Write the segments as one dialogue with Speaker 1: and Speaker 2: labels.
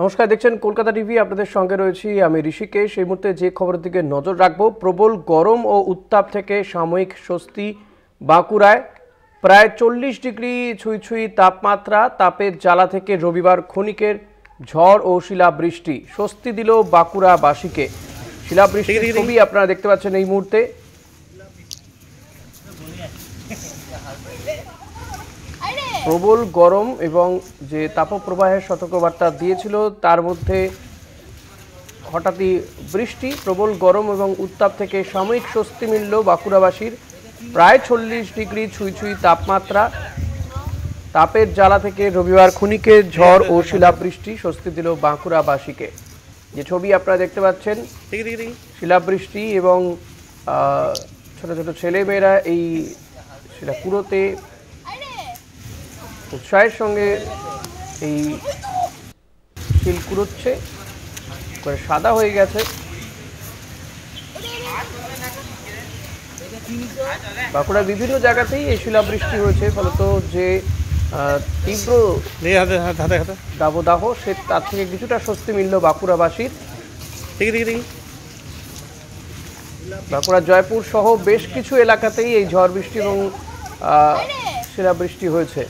Speaker 1: নমস্কার, দেখছেন কলকাতা টিভি। আপনাদের সঙ্গে রয়েছি আমি ঋষিকেশ। এই মুহূর্তে যে খবরের দিকে নজর রাখবো, প্রবল গরম ও উত্তাপ থেকে সাময়িক স্বস্তি বাঁকুড়ায়। প্রায় 40 ডিগ্রি ছুঁই ছুঁই তাপমাত্রা। তাপের জ্বালা থেকে রবিবার ক্ষণিকের ঝড় ও শিলাবৃষ্টি স্বস্তি দিল বাঁকুড়াবাসীকে। শিলাবৃষ্টির ছবি আপনারা দেখতে পাচ্ছেন এই মুহূর্তে। প্রবল গরম এবং যে তাপপ্রবাহের সতর্কবার্তা দিয়েছিল তার মধ্যে হঠাৎই বৃষ্টি। প্রবল গরম এবং উত্তাপ থেকে সাময়িক স্বস্তি মিলল বাঁকুড়াবাসীর। প্রায় 40 ডিগ্রি ছুঁই ছুঁই তাপমাত্রা। তাপের জ্বালা থেকে রবিবার ক্ষণিকে ঝড় ও শিলাবৃষ্টি স্বস্তি দিল বাঁকুড়াবাসীকে। যে ছবি আপনারা দেখতে পাচ্ছেন, শিলাবৃষ্টি এবং ছোট ছোট ছেলেমেয়েরা এই সেটা পুরোতে উৎসাহের সঙ্গে এই শিল কুড়োচ্ছে, সাদা হয়ে গেছে। বাঁকুড়ার বিভিন্ন জায়গাতেই এই শিলাবৃষ্টি হয়েছে, ফলত যে তীব্র দাবদাহ সে তার থেকে কিছুটা স্বস্তি মিলল বাঁকুড়াবাসীর। বাঁকুড়া জয়পুর সহ বেশ কিছু এলাকাতেই এই ঝড় বৃষ্টি এবং শিলাবৃষ্টি হয়েছে।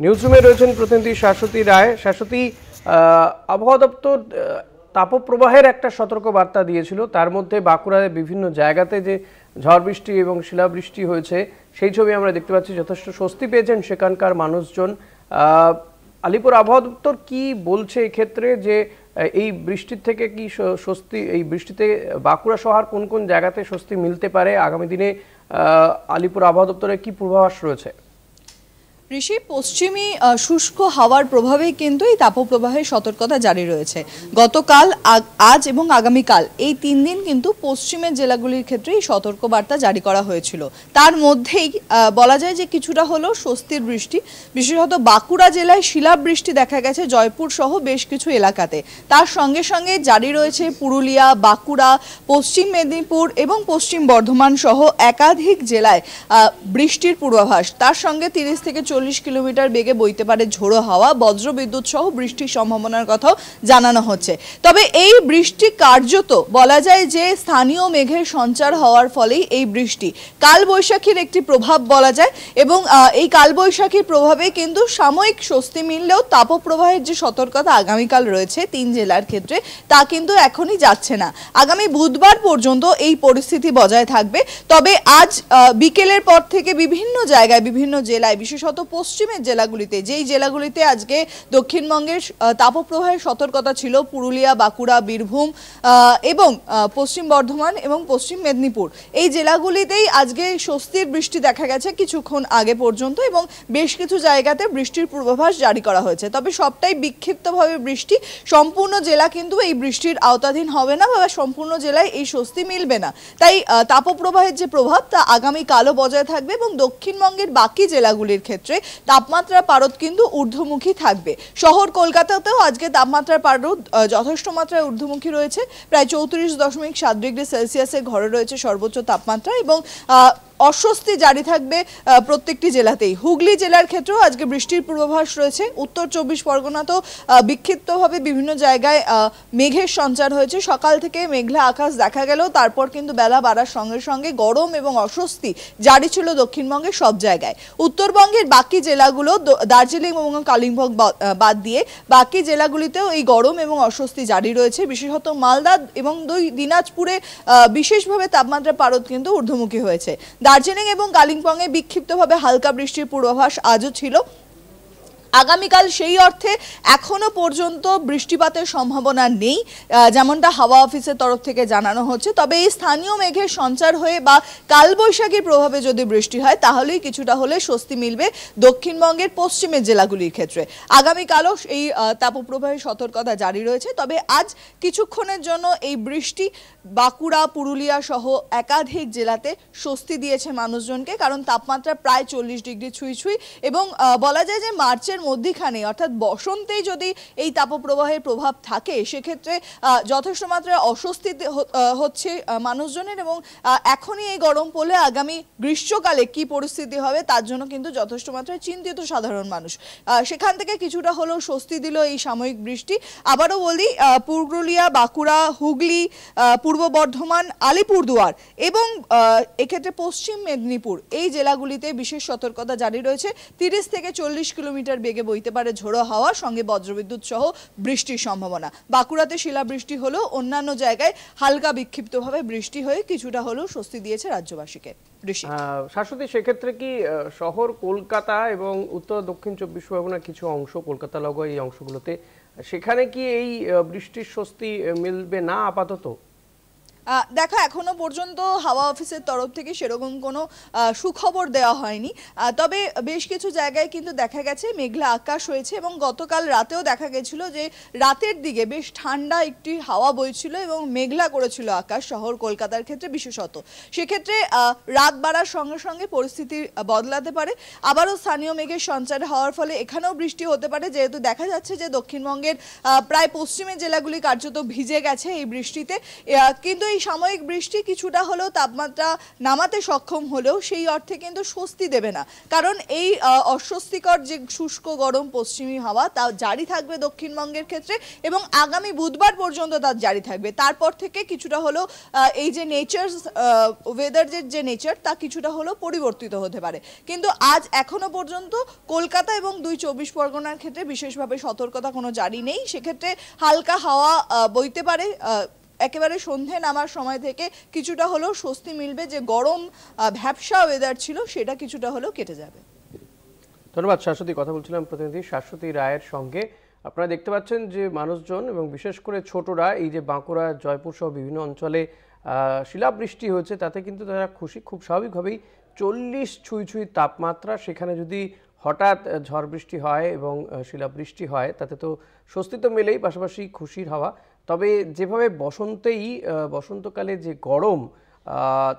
Speaker 1: নিউজরুমে রয়েছেন প্রতিনিধি শাশ্বতী রায়। শাশ্বতী, আবহাওয়া দপ্তর তাপপ্রবাহের একটা সতর্ক বার্তা দিয়েছিল, তার মধ্যে বাঁকুড়ার বিভিন্ন জায়গাতে যে ঝড় বৃষ্টি এবং শিলাবৃষ্টি হয়েছে সেই ছবি আমরা দেখতে পাচ্ছি। যথেষ্ট স্বস্তি পেয়েছেন সেখানকার মানুষজন। আলিপুর আবহাওয়া দপ্তর কি বলছে এক্ষেত্রে, যে এই বৃষ্টির থেকে কি স্বস্তি, এই বৃষ্টিতে বাঁকুড়া শহর কোন কোন জায়গাতে স্বস্তি মিলতে পারে? আগামী দিনে আলিপুর আবহাওয়া দপ্তরের কি পূর্বাভাস রয়েছে?
Speaker 2: ঋষি, পশ্চিমী শুষ্ক হাওয়ার প্রভাবে কিন্তু এই তাপপ্রবাহের সতর্কতা জারি রয়েছে। গতকাল, আজ এবং আগামীকাল এই 3 দিন কিন্তু পশ্চিমের জেলাগুলির ক্ষেত্রে এই সতর্কবার্তা জারি করা হয়েছিল। তার মধ্যেই বলা যায় যে কিছুটা হলেও স্বস্তির বৃষ্টি, বিশেষত বাঁকুড়া জেলায় শিলাবৃষ্টি দেখা গেছে জয়পুর সহ বেশ কিছু এলাকাতে। তার সঙ্গে সঙ্গে জারি রয়েছে পুরুলিয়া, বাঁকুড়া, পশ্চিম মেদিনীপুর এবং পশ্চিম বর্ধমান সহ একাধিক জেলায় বৃষ্টির পূর্বাভাস। তার সঙ্গে 30 থেকে 40 কিলোমিটার বেগে বইতে পারে ঝোড়ো হাওয়া, বজ্রবিদ্যুৎ সহ বৃষ্টির সম্ভাবনার কথাও জানানো হচ্ছে। তবে এই বৃষ্টি কার্যত বলা যায় যে স্থানীয় মেঘের সঞ্চার হওয়ার ফলেই এই বৃষ্টি, কালবৈশাখীর একটি প্রভাব বলা যায়। এবং এই কালবৈশাখীর প্রভাবে কিন্তু সাময়িক স্বস্তি মিললেও তাপপ্রবাহের যে সতর্কতা আগামীকাল রয়েছে 3 জেলার ক্ষেত্রে, তা কিন্তু এখনই যাচ্ছে না। আগামী বুধবার পর্যন্ত এই পরিস্থিতি বজায় থাকবে। তবে আজ বিকেলের পর থেকে বিভিন্ন জায়গায়, বিভিন্ন জেলায়, বিশেষত পশ্চিমের জেলাগুলিতে, যেই জেলাগুলিতে আজকে দক্ষিণবঙ্গের তাপপ্রবাহের সতর্কতা ছিল, পুরুলিয়া, বাঁকুড়া, বীরভূম এবং পশ্চিম বর্ধমান এবং পশ্চিম মেদিনীপুর, এই জেলাগুলিতেই আজকে স্বস্তির বৃষ্টি দেখা গেছে কিছুক্ষণ আগে পর্যন্ত এবং বেশ কিছু জায়গাতে বৃষ্টির পূর্বাভাস জারি করা হয়েছে। তবে সবটাই বিক্ষিপ্তভাবে বৃষ্টি, সম্পূর্ণ জেলা কিন্তু এই বৃষ্টির আওতাধীন হবে না বা সম্পূর্ণ জেলায় এই স্বস্তি মিলবে না। তাই তাপপ্রবাহের যে প্রভাব তা আগামীকালও বজায় থাকবে এবং দক্ষিণবঙ্গের বাকি জেলাগুলির ক্ষেত্রে তাপমাত্রার পারদ কিন্তু ঊর্ধ্বমুখী থাকবে। শহর কলকাতাতেও আজকে তাপমাত্রার পারদ যথেষ্ট মাত্রায় ঊর্ধ্বমুখী রয়েছে। প্রায় 34.7 ডিগ্রি সেলসিয়াসে ঘরে রয়েছে সর্বোচ্চ তাপমাত্রা এবং অস্বস্তি জারি থাকবে প্রত্যেকটি জেলাতেই। হুগলি জেলার ক্ষেত্রেও আজকে বৃষ্টির পূর্বাভাস রয়েছে। উত্তর 24 পরগনাতেও বিক্ষিপ্তভাবে বিভিন্ন জায়গায় মেঘের সঞ্চার হয়েছে। সকাল থেকে মেঘলা আকাশ দেখা গেলেও তারপর কিন্তু বেলা বাড়ার সঙ্গে সঙ্গে গরম এবং অস্বস্তি জারি ছিল দক্ষিণবঙ্গের সব জায়গায়। উত্তরবঙ্গের বাকি জেলাগুলো, দার্জিলিং এবং কালিম্পং বাদ দিয়ে বাকি জেলাগুলিতেও এই গরম এবং অস্বস্তি জারি রয়েছে। বিশেষত মালদা এবং দিনাজপুরে বিশেষভাবে তাপমাত্রার পারদ কিন্তু ঊর্ধ্বমুখী হয়েছে। দার্জিলিং এবং কালিম্পংয়ে বিক্ষিপ্তভাবে হালকা বৃষ্টির পূর্বাভাস আজও ছিল। আগামীকাল সেই অর্থে এখনো পর্যন্ত বৃষ্টিপাতের সম্ভাবনা নেই, যেমনটা হাওয়া অফিসের তরফ থেকে জানানো হচ্ছে। তবে এই স্থানীয় মেঘের সঞ্চার হয়ে বা কালবৈশাখীর প্রভাবে যদি বৃষ্টি হয় তাহলেই কিছুটা হলে স্বস্তি মিলবে দক্ষিণবঙ্গের পশ্চিমের জেলাগুলির ক্ষেত্রে। আগামীকালও এই তাপপ্রবাহের সতর্কতা জারি রয়েছে। তবে আজ কিছুক্ষণের জন্য এই বৃষ্টি বাঁকুড়া, পুরুলিয়া সহ একাধিক জেলাতে স্বস্তি দিয়েছে মানুষজনকে, কারণ তাপমাত্রা প্রায় 40 ডিগ্রি ছুঁই ছুঁই এবং বলা যায় যে মার্চের মধ্যখানে অর্থাৎ বসন্তেই যদি এই তাপপ্রবাহের প্রভাব থাকে সেক্ষেত্রে যথেষ্ট মাত্রায় অস্বস্তি হচ্ছে মানুষজনের, এবং এখনই এই গরম পড়লে আগামী গ্রীষ্মকালে কি পরিস্থিতি হবে তার জন্য কিন্তু যথেষ্ট মাত্রায় চিন্তিত সাধারণ মানুষ। সেখান থেকে কিছুটা হলেও স্বস্তি দিল এই সাময়িক বৃষ্টি। আবারও বলি, পুরুলিয়া, বাঁকুড়া, হুগলি, পূর্ব বর্ধমান, আলিপুরদুয়ার এবং এক্ষেত্রে পশ্চিম মেদিনীপুর এই জেলাগুলিতে বিশেষ সতর্কতা জারি রয়েছে। 30 থেকে 40 কিলোমিটার বেগে বইতে পারে ঝোড়ো হাওয়া, সঙ্গে বজ্রবিদ্যুৎ সহ বৃষ্টির সম্ভাবনা। বাঁকুড়াতে শিলাবৃষ্টি হলেও অন্যান্য জায়গায় হালকা বিক্ষিপ্তভাবে বৃষ্টি হয়ে কিছুটা হলেও স্বস্তি দিয়েছে রাজ্যবাসীকে।
Speaker 1: শাশ্বতী, সেক্ষেত্রে কি শহর কলকাতা এবং উত্তর দক্ষিণ 24 পরগনার কিছু অংশ, কলকাতা লগোয়া এই অংশগুলোতে, সেখানে কি এই বৃষ্টির স্বস্তি মিলবে না আপাতত?
Speaker 2: দেখো, এখনো পর্যন্ত হাওয়া অফিসের তরফ থেকে সেরকম কোনো সুখবর দেওয়া হয়নি, তবে বেশ কিছু জায়গায় কিন্তু দেখা গেছে মেঘলা আকাশ হয়েছে, এবং গতকাল রাতেও দেখা গেছিল যে রাতের দিকে বেশ ঠান্ডা একটি হাওয়া বইছিল এবং মেঘলা করেছিল আকাশ শহর কলকাতার ক্ষেত্রে বিশেষত। সেক্ষেত্রে রাত বাড়ার সঙ্গে সঙ্গে পরিস্থিতি বদলাতে পারে, আবারও স্থানীয় মেঘের সঞ্চার হওয়ার ফলে এখানেও বৃষ্টি হতে পারে, যেহেতু দেখা যাচ্ছে যে দক্ষিণবঙ্গের প্রায় পশ্চিমের জেলাগুলি কার্যত ভিজে গেছে এই বৃষ্টিতে। কিন্তু এই সাময়িক বৃষ্টি কিছুটা হলেও তাপমাত্রা নামাতে সক্ষম হলেও সেই অর্থে কিন্তু স্বস্তি দেবে না, কারণ এই অস্বস্তিকর যে শুষ্ক গরম পশ্চিমী হাওয়া তা জারি থাকবে দক্ষিণবঙ্গের ক্ষেত্রে, এবং আগামী বুধবার পর্যন্ত তা জারি থাকবে। তারপর থেকে কিছুটা হলেও এই যে নেচার ওয়েদারের যে নেচার তা কিছুটা হলেও পরিবর্তিত হতে পারে। কিন্তু আজ এখনো পর্যন্ত কলকাতা এবং 24 পরগনার ক্ষেত্রে বিশেষভাবে সতর্কতা কোনো জারি নেই। সেক্ষেত্রে হালকা হাওয়া বইতে পারে, একেবারে সন্ধে নামার সময় থেকে কিছুটা হলেও স্বস্তি মিলবে, যে গরম ভ্যাপসা ওয়েদার ছিল সেটা কিছুটা হলেও কেটে যাবে।
Speaker 1: ধন্যবাদ শাশ্বতী। কথা বলছিলাম প্রতিনিধি শাশ্বতী রায়ের সঙ্গে। আপনারা দেখতে পাচ্ছেন যে মানুষজন এবং বিশেষ করে ছোটরা এই যে বাঁকুড়া, জয়পুর সহ বিভিন্ন অঞ্চলে শিলাবৃষ্টি হয়েছে তাতে কিন্তু তারা খুশি। খুব স্বাভাবিকভাবেই 40 ছুঁই তাপমাত্রা, সেখানে যদি হঠাৎ ঝড় বৃষ্টি হয় এবং শিলাবৃষ্টি হয় তাতে তো স্বস্তি তো মেলেই, পাশাপাশি খুশির হাওয়া। তবে যেভাবে বসন্তকালে যে গরম,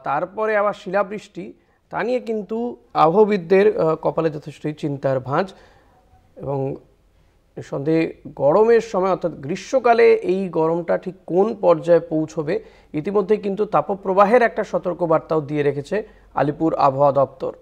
Speaker 1: তারপরে আবার শিলাবৃষ্টি, তা নিয়ে কিন্তু আবহাওয়াবিদদের কপালে যথেষ্টই চিন্তার ভাঁজ। এবং নিঃসন্দেহে গরমের সময় অর্থাৎ গ্রীষ্মকালে এই গরমটা ঠিক কোন পর্যায়ে পৌঁছবে ইতিমধ্যে কিন্তু তাপপ্রবাহের একটা সতর্কবার্তাও দিয়ে রেখেছে আলিপুর আবহাওয়া দপ্তর।